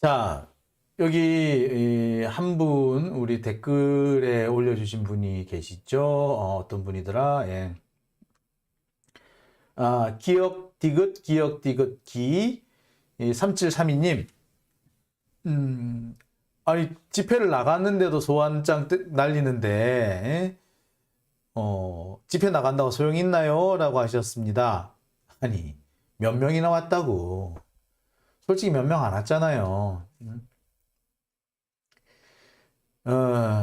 자, 여기 한 분 우리 댓글에 올려주신 분이 계시죠? 어떤 분이더라? 예. 기억 디귿 기 3732님. 아니 집회를 나갔는데도 소환장 날리는데 집회 나간다고 소용 있나요? 라고 하셨습니다. 아니 몇 명이나 왔다고. 솔직히 몇 명 안 왔잖아요.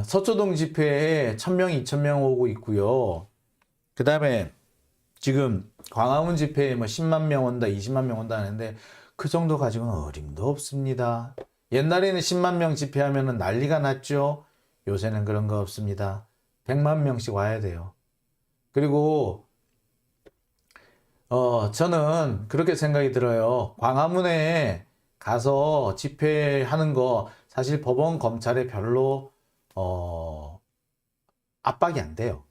서초동 집회에 1000명, 2000명 오고 있고요. 그 다음에 지금 광화문 집회에 뭐 10만 명 온다, 20만 명 온다 하는데 그 정도 가지고는 어림도 없습니다. 옛날에는 10만 명 집회하면 난리가 났죠. 요새는 그런 거 없습니다. 100만 명씩 와야 돼요. 그리고 저는 그렇게 생각이 들어요. 광화문에 가서 집회하는 거 사실 법원, 검찰에 별로 압박이 안 돼요.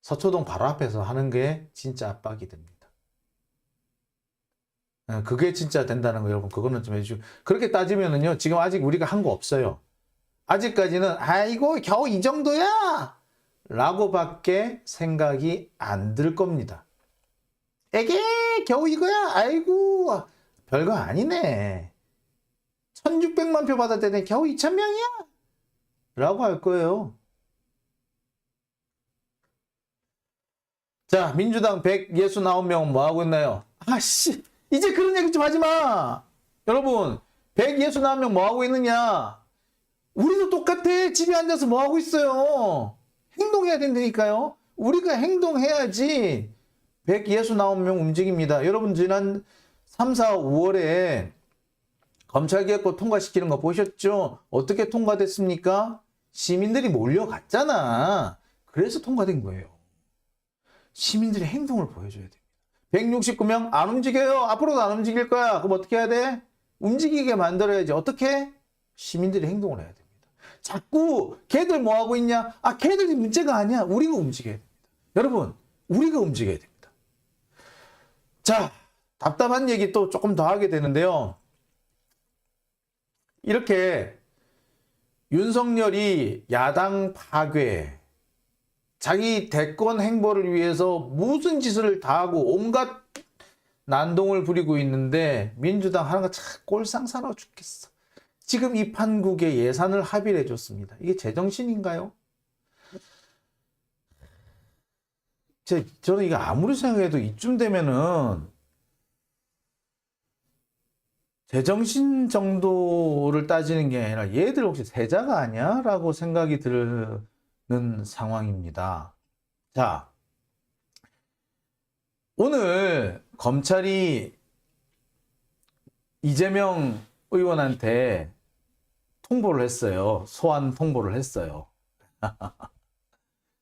서초동 바로 앞에서 하는 게 진짜 압박이 됩니다. 그게 진짜 된다는 거 여러분 그거는 좀 해주시고, 그렇게 따지면은요 지금 아직 우리가 한 거 없어요. 아직까지는 아이고 겨우 이 정도야 라고 밖에 생각이 안 들 겁니다. 에게 겨우 이거야 아이고 별거 아니네, 1600만 표 받았더니 겨우 2000명이야 라고 할 거예요. 자, 민주당 169명 뭐 하고 있나요? 아씨 이제 그런 얘기 좀 하지 마. 여러분 169명 뭐 하고 있느냐. 우리도 똑같아. 집에 앉아서 뭐 하고 있어요. 행동해야 된다니까요. 우리가 행동해야지 169명 움직입니다. 여러분 지난 3, 4, 5월에 검찰개혁법 통과시키는 거 보셨죠? 어떻게 통과됐습니까? 시민들이 몰려갔잖아. 그래서 통과된 거예요. 시민들의 행동을 보여줘야 됩니다. 169명 안 움직여요. 앞으로도 안 움직일 거야. 그럼 어떻게 해야 돼? 움직이게 만들어야지. 어떻게? 시민들이 행동을 해야 됩니다. 자꾸 걔들 뭐 하고 있냐? 걔들이 문제가 아니야. 우리가 움직여야 됩니다. 여러분, 우리가 움직여야 됩니다. 자, 답답한 얘기 또 조금 더 하게 되는데요. 이렇게 윤석열이 야당 파괴, 자기 대권 행보를 위해서 무슨 짓을 다 하고 온갖 난동을 부리고 있는데 민주당 하는 거 참 꼴상사나워 죽겠어. 지금 이 판국에 예산을 합의를 해줬습니다. 이게 제정신인가요? 저는 이거 아무리 생각해도 이쯤 되면은 제정신 정도를 따지는 게 아니라 얘들 혹시 세자가 아니야? 라고 생각이 드는 상황입니다. 자, 오늘 검찰이 이재명 의원한테 통보를 했어요. 소환 통보를 했어요.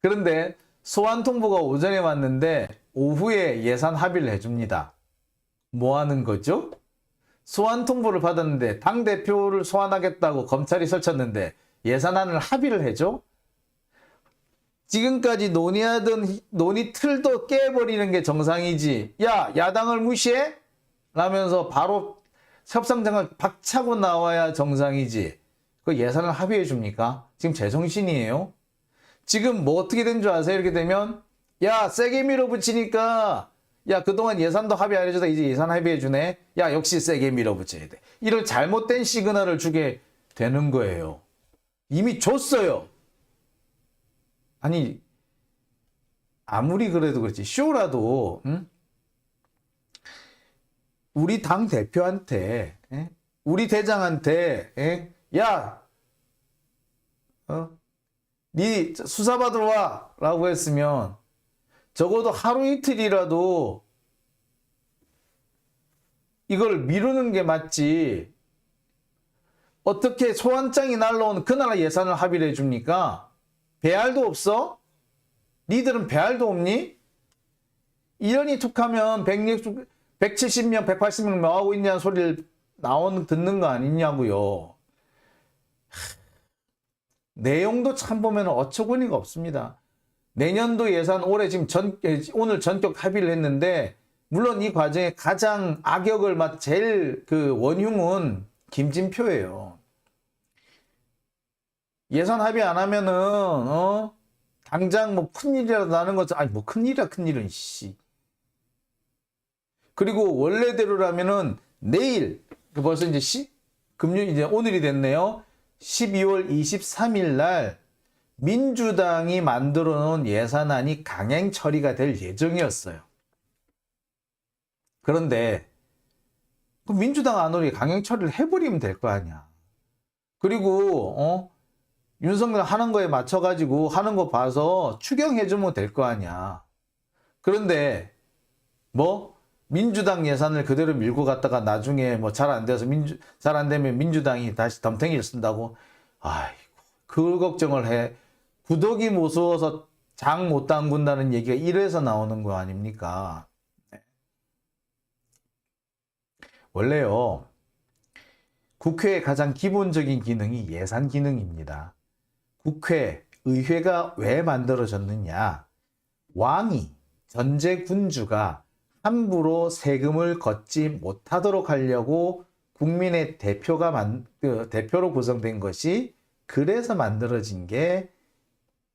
그런데 소환 통보가 오전에 왔는데 오후에 예산 합의를 해줍니다. 뭐 하는 거죠? 소환 통보를 받았는데 당대표를 소환하겠다고 검찰이 설쳤는데 예산안을 합의를 해줘? 지금까지 논의하던 논의 틀도 깨버리는 게 정상이지. 야, 야당을 무시해? 라면서 바로 협상장을 박차고 나와야 정상이지. 그 예산을 합의해 줍니까? 지금 제정신이에요? 지금 뭐 어떻게 된 줄 아세요? 이렇게 되면 야, 세게 밀어붙이니까 야, 그동안 예산도 합의 안 해줘서 이제 예산 합의해 주네. 야, 역시 세게 밀어붙여야 돼. 이런 잘못된 시그널을 주게 되는 거예요. 이미 줬어요. 아니 아무리 그래도 그렇지 쇼라도 우리 당 대표한테 우리 대장한테 야, 네 수사받으러 와 라고 했으면 적어도 하루 이틀이라도 이걸 미루는 게 맞지. 어떻게 소환장이 날라온 그날 예산을 합의를 해줍니까? 배알도 없어? 니들은 배알도 없니? 이러니 툭하면 170명, 180명 뭐 하고 있냐는 소리를 듣는 거 아니냐고요. 내용도 참 보면 어처구니가 없습니다. 내년도 예산 올해 지금 오늘 전격 합의를 했는데 물론 이 과정에 가장 악역을 제일 그 원흉은 김진표예요. 예산 합의 안 하면은 당장 뭐 큰일이라도 나는 거죠. 아니 뭐 큰일이야 큰일은 씨. 그리고 원래대로라면은 내일 벌써 이제 금요일 이제 오늘이 됐네요. 12월 23일 날 민주당이 만들어 놓은 예산안이 강행 처리가 될 예정이었어요. 그런데 그럼 민주당 안으로 강행 처리를 해버리면 될 거 아니야. 그리고 윤석열 하는 거에 맞춰가지고 하는 거 봐서 추경해주면 될 거 아니야. 그런데 민주당 예산을 그대로 밀고 갔다가 나중에 잘 안 돼서 잘 안 되면 민주당이 다시 덤탱이를 쓴다고. 아이고 그 걱정을 해. 구더기 무서워서 장 못 담근다는 얘기가 이래서 나오는 거 아닙니까? 원래요. 국회의 가장 기본적인 기능이 예산 기능입니다. 의회가 왜 만들어졌느냐? 왕이, 전제 군주가 함부로 세금을 걷지 못하도록 하려고 국민의 대표로 구성된 것이 그래서 만들어진 게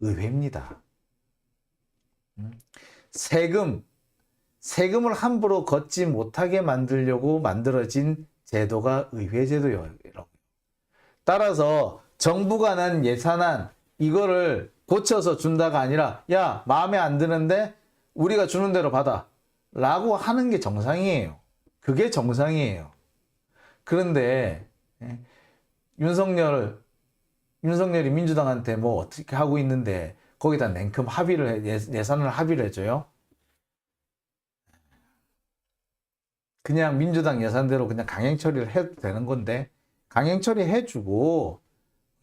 의회입니다. 세금을 함부로 걷지 못하게 만들려고 만들어진 제도가 의회제도예요. 따라서 정부가 낸 예산안 이거를 고쳐서 준다가 아니라 야 마음에 안 드는데 우리가 주는 대로 받아 라고 하는 게 정상이에요. 그게 정상이에요. 그런데 윤석열이 민주당한테 어떻게 하고 있는데 거기다 냉큼 예산을 합의를 해줘요. 그냥 민주당 예산대로 그냥 강행 처리를 해도 되는 건데 강행 처리해주고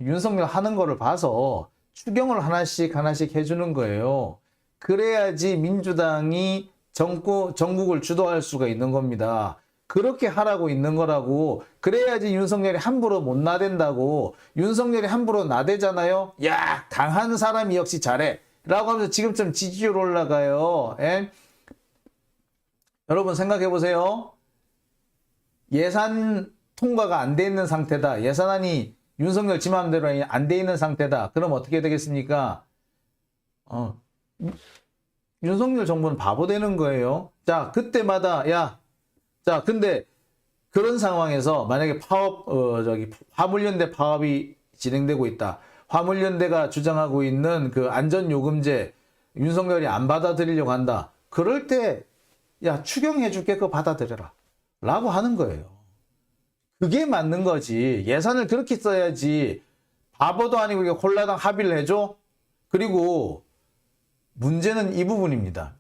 윤석열 하는 거를 봐서 추경을 하나씩 해주는 거예요. 그래야지 민주당이 전국을 주도할 수가 있는 겁니다. 그렇게 하라고 있는 거라고. 그래야지 윤석열이 함부로 못 나댄다고. 윤석열이 함부로 나대잖아요. 야 강한 사람이 역시 잘해 라고 하면서 지금처럼 지지율 올라가요. 여러분 생각해 보세요. 예산 통과가 안 돼 있는 상태다. 예산안이 윤석열 지 맘대로 안 돼 있는 상태다. 그럼 어떻게 되겠습니까? 윤석열 정부는 바보 되는 거예요. 자, 그때마다 근데 그런 상황에서 만약에 화물연대 파업이 진행되고 있다. 화물연대가 주장하고 있는 그 안전요금제 윤석열이 안 받아들이려고 한다. 그럴 때 추경해 줄게 그거 받아들여라 라고 하는 거예요. 그게 맞는 거지. 예산을 그렇게 써야지. 바보도 아니고 이게 홀라당 합의를 해줘? 그리고 문제는 이 부분입니다.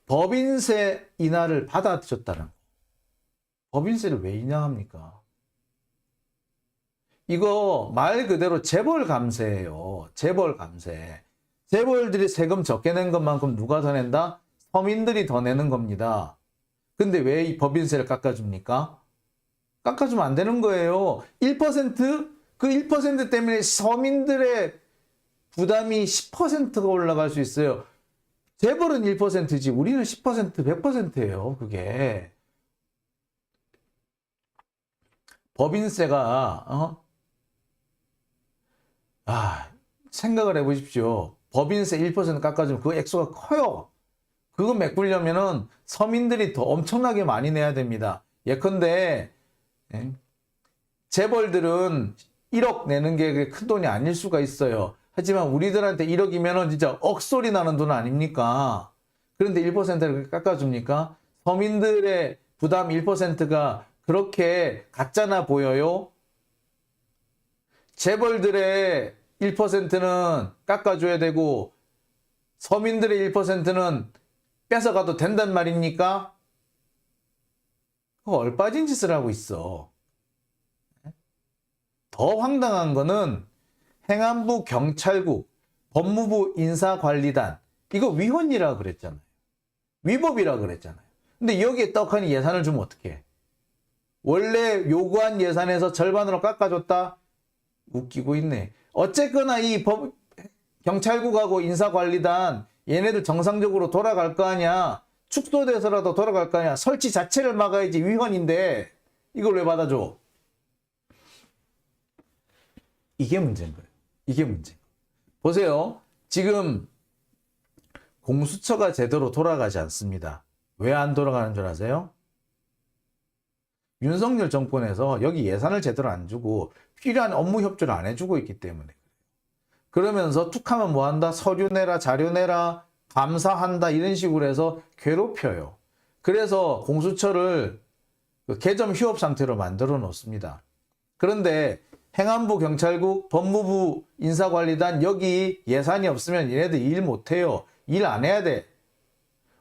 법인세 인하를 받아줬다는 거. 법인세를 왜 인하합니까? 이거 말 그대로 재벌 감세예요. 재벌 감세. 재벌들이 세금 적게 낸 것만큼 누가 더 낸다? 서민들이 더 내는 겁니다. 근데 왜 이 법인세를 깎아줍니까? 깎아주면 안 되는 거예요. 1%? 그 1% 때문에 서민들의 부담이 10%가 올라갈 수 있어요. 재벌은 1%지 우리는 10%, 100%예요. 그게. 법인세가 생각을 해보십시오. 법인세 1% 깎아주면 그 액수가 커요. 그거 메꾸려면은 서민들이 더 엄청나게 많이 내야 됩니다. 예컨대 재벌들은 1억 내는 게 큰 돈이 아닐 수가 있어요. 하지만 우리들한테 1억이면은 진짜 억소리 나는 돈 아닙니까? 그런데 1%를 깎아줍니까? 서민들의 부담 1%가 그렇게 같잖아 보여요? 재벌들의 1%는 깎아줘야 되고 서민들의 1%는 뺏어가도 된단 말입니까? 얼빠진 짓을 하고 있어. 더 황당한 거는 행안부, 경찰국, 법무부 인사관리단 이거 위헌이라고 그랬잖아요. 위법이라고 그랬잖아요. 근데 여기에 떡하니 예산을 주면 어떡해? 원래 요구한 예산에서 절반으로 깎아줬다? 웃기고 있네. 어쨌거나 이 경찰국하고 인사관리단 얘네들 정상적으로 돌아갈 거 아니야. 축소돼서라도 돌아갈 거 아니야. 설치 자체를 막아야지 위헌인데 이걸 왜 받아줘? 이게 문제인 거예요. 이게 문제. 보세요. 지금 공수처가 제대로 돌아가지 않습니다. 왜 안 돌아가는 줄 아세요? 윤석열 정권에서 여기 예산을 제대로 안 주고 필요한 업무 협조를 안 해주고 있기 때문에. 그러면서 툭 하면 뭐 한다? 서류 내라, 자료 내라, 감사한다 이런 식으로 해서 괴롭혀요. 그래서 공수처를 개점 휴업 상태로 만들어 놓습니다. 그런데 행안부, 경찰국, 법무부, 인사관리단 여기 예산이 없으면 얘네들 일 못해요. 일 안 해야 돼.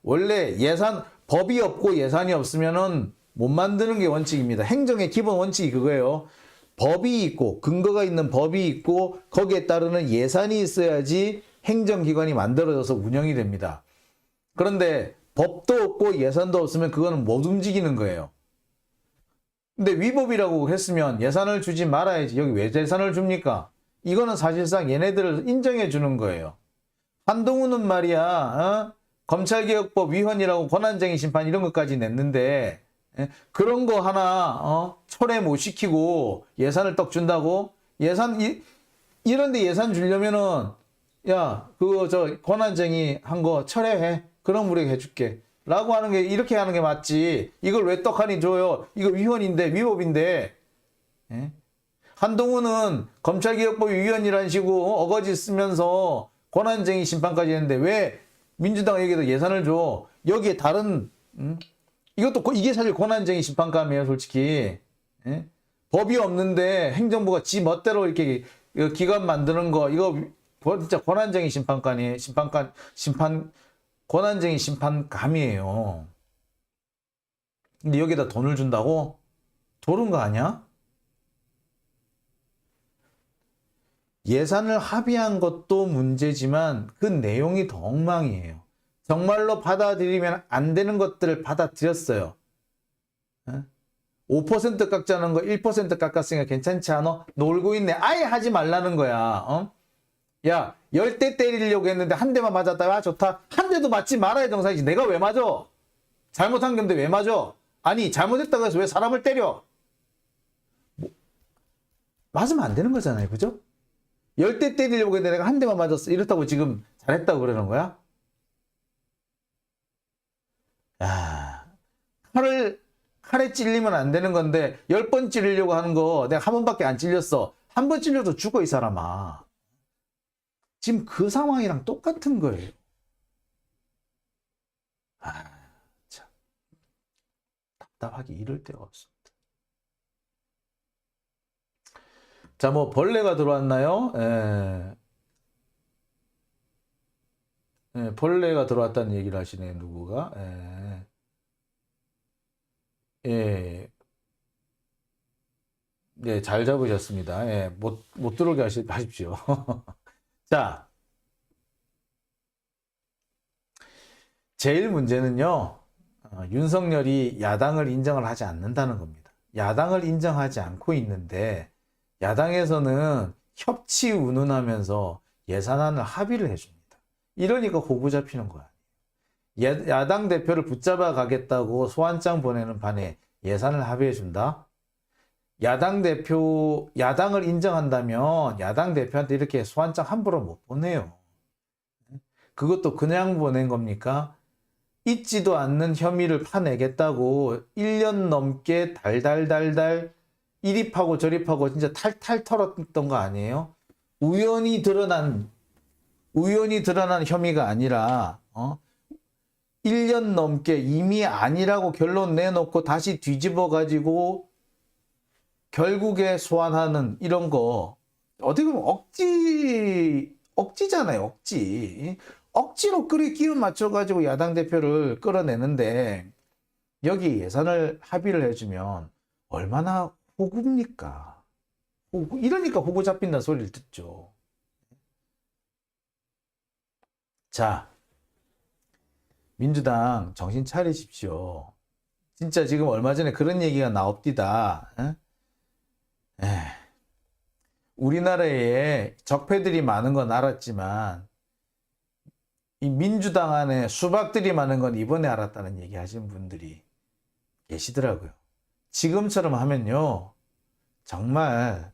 원래 예산, 법이 없고 예산이 없으면은 못 만드는 게 원칙입니다. 행정의 기본 원칙이 그거예요. 법이 있고 근거가 있는 법이 있고 거기에 따르는 예산이 있어야지 행정기관이 만들어져서 운영이 됩니다. 그런데 법도 없고 예산도 없으면 그거는 못 움직이는 거예요. 근데 위법이라고 했으면 예산을 주지 말아야지. 여기 왜 예산을 줍니까? 이거는 사실상 얘네들을 인정해 주는 거예요. 한동훈은 말이야, 검찰개혁법 위헌이라고 권한쟁의 심판 이런 것까지 냈는데 그런 거 하나 철회 못 시키고 예산을 떡 준다고? 이런데 예산 주려면은 야 그거 저 권한쟁의 한 거 철회해. 그럼 우리가 해줄게. 라고 하는 게 이렇게 하는 게 맞지. 이걸 왜 떡하니 줘요? 이거 위헌인데 위법인데. 예? 한동훈은 검찰개혁법 위헌이라는 식으로 어거지 쓰면서 권한쟁의 심판까지 했는데 왜 민주당 여기에도 예산을 줘? 여기에 다른 이것도 이게 사실 권한쟁의 심판감이에요, 솔직히. 예? 법이 없는데 행정부가 지 멋대로 이렇게 기관 만드는 거 이거 진짜 권한쟁의 심판감이에요. 권한쟁의 심판감이에요. 근데 여기다 돈을 준다고? 도른 거 아니야? 예산을 합의한 것도 문제지만 그 내용이 더 엉망이에요. 정말로 받아들이면 안 되는 것들을 받아들였어요. 5% 깎자는 거 1% 깎았으니까 괜찮지 않아? 놀고 있네. 아예 하지 말라는 거야. 야, 10대 때리려고 했는데 한 대만 맞았다. 아, 좋다. 한 대도 맞지 말아야 정상이지. 내가 왜 맞아? 잘못한 건데 왜 맞아? 아니, 잘못했다고 해서 왜 사람을 때려? 맞으면 안 되는 거잖아요. 그죠? 10대 때리려고 했는데 내가 한 대만 맞았어. 이렇다고 지금 잘했다고 그러는 거야? 야, 칼에 찔리면 안 되는 건데 10번 찔리려고 하는 거 내가 한 번밖에 안 찔렸어. 한 번 찔려도 죽어 이 사람아. 지금 그 상황이랑 똑같은 거예요. 참 답답하게 이럴 데가 없습니다. 자, 뭐 벌레가 들어왔나요? 벌레가 들어왔다는 얘기를 하시네요. 누구가? 예. 네, 잘 잡으셨습니다. 예, 못 들어오게 하십시오. 자, 제일 문제는요, 윤석열이 야당을 인정을 하지 않는다는 겁니다. 야당을 인정하지 않고 있는데, 야당에서는 협치 운운하면서 예산안을 합의를 해줍니다. 이러니까 호구 잡히는 거야. 야당 대표를 붙잡아 가겠다고 소환장 보내는 반에 예산을 합의해준다? 야당을 인정한다면 야당 대표한테 이렇게 소환장 함부로 못 보내요. 그것도 그냥 보낸 겁니까? 있지도 않는 혐의를 파내겠다고 1년 넘게 달달달달 이립하고 저립하고 진짜 탈탈 털었던 거 아니에요? 우연히 드러난 혐의가 아니라 1년 넘게 이미 아니라고 결론 내놓고 다시 뒤집어 가지고 결국에 소환하는 이런 거 어떻게 보면 억지잖아요. 억지로 끼워 맞춰 가지고 야당 대표를 끌어내는데 여기 예산을 합의를 해주면 얼마나 호구입니까? 이러니까 호구 잡힌다는 소리를 듣죠. 자, 민주당 정신 차리십시오. 진짜 지금 얼마 전에 그런 얘기가 나옵디다. 우리나라에 적폐들이 많은 건 알았지만 이 민주당 안에 수박들이 많은 건 이번에 알았다는 얘기 하신 분들이 계시더라고요. 지금처럼 하면요, 정말,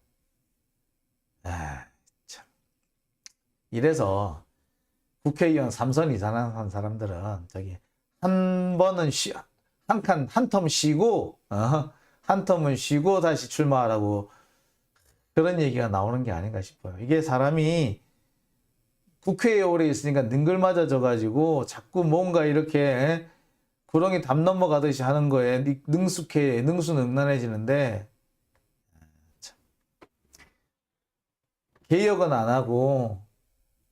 참. 이래서 국회의원 3선 이상 한 사람들은 한 번은 한 텀 쉬고, 한 텀은 쉬고 다시 출마하라고 그런 얘기가 나오는 게 아닌가 싶어요. 이게 사람이 국회에 오래 있으니까 능글맞아져가지고 자꾸 뭔가 이렇게 구렁이 담 넘어가듯이 하는 거에 능수능란해지는데, 참. 개혁은 안 하고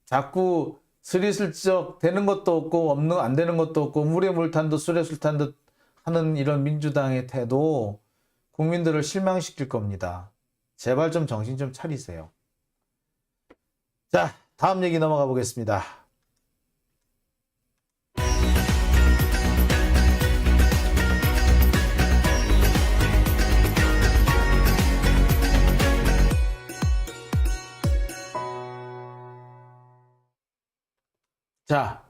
자꾸 스리슬쩍 되는 것도 없고 안 되는 것도 없고 물에 물 탄 듯 술에 술 탄 듯 하는 이런 민주당의 태도 국민들을 실망시킬 겁니다. 제발 좀 정신 좀 차리세요. 자, 다음 얘기 넘어가 보겠습니다. 자,